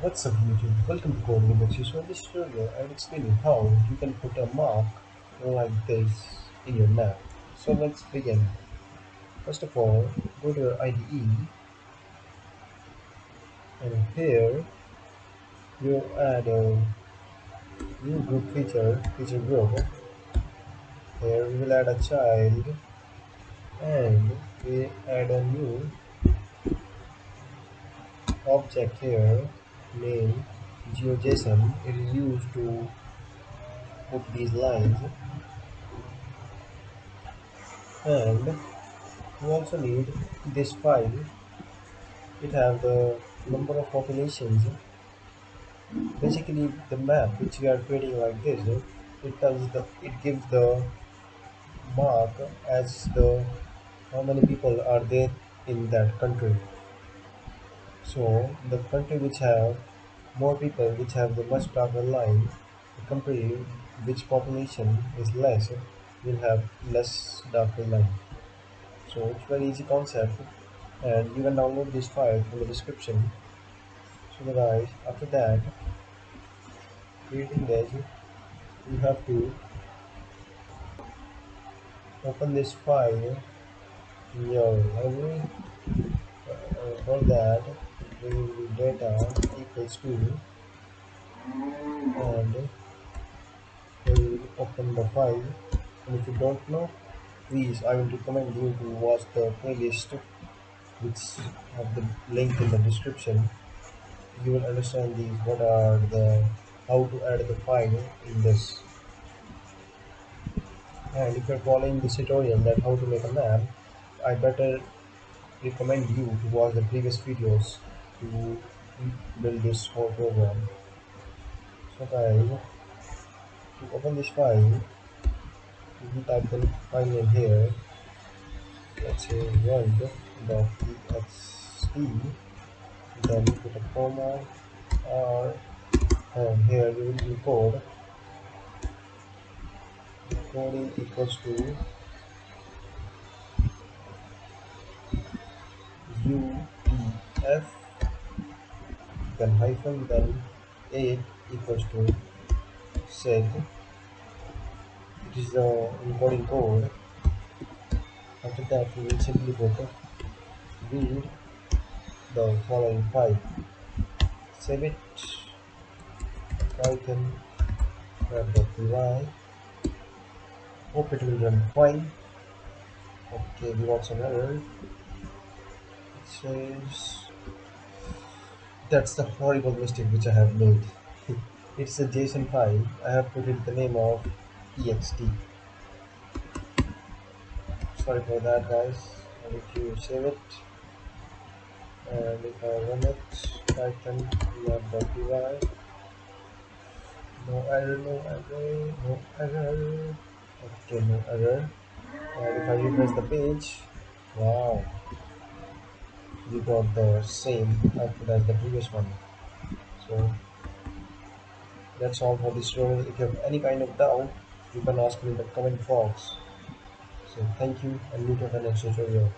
What's up YouTube? Welcome to Coding Industry. So in this tutorial I'll explain you how you can put a mark like this in your map. So let's begin. First of all, go to your IDE and here you add a new group feature group. Here we will add a child and we add a new object here named GeoJSON. It is used to put these lines, and you also need this file. It have the number of populations. Basically, the map which we are creating like this, it gives the mark as the how many people are there in that country. So the country which have more people, which have the much darker line, the country which population is less will have less darker line. So it's very easy concept, and you can download this file from the description. So guys, after that, creating this, you have to open this file in your library. For that, we will data equals to, and we will open the file. And if you don't know, please, I will recommend you to watch the playlist which have the link in the description. You will understand these what are the how to add the file in this. And if you're following this tutorial that how to make a map, I better recommend you to watch the previous videos to build this whole program. So guys, to open this file, you can type the file name here. Let's say world.txt, then put a comma or, and here you will encode coding equals to UTF, then hyphen, then 8 equals to seg. It is the encoding code. After that, we will simply put read the following file. Save it, Python web.py. Hope it will run fine. Okay, we got some error. It says that's the horrible mistake which I have made. It's a JSON file. I have put it the name of ext. Sorry for that, guys. I need to save it. And if I run it, Python web.py. No error, no error, no error. Okay, no error. And if I refresh the page, wow, we got the same output as the previous one. So that's all for this tutorial. If you have any kind of doubt, you can ask me in the comment box. So thank you, and meet you in the next tutorial.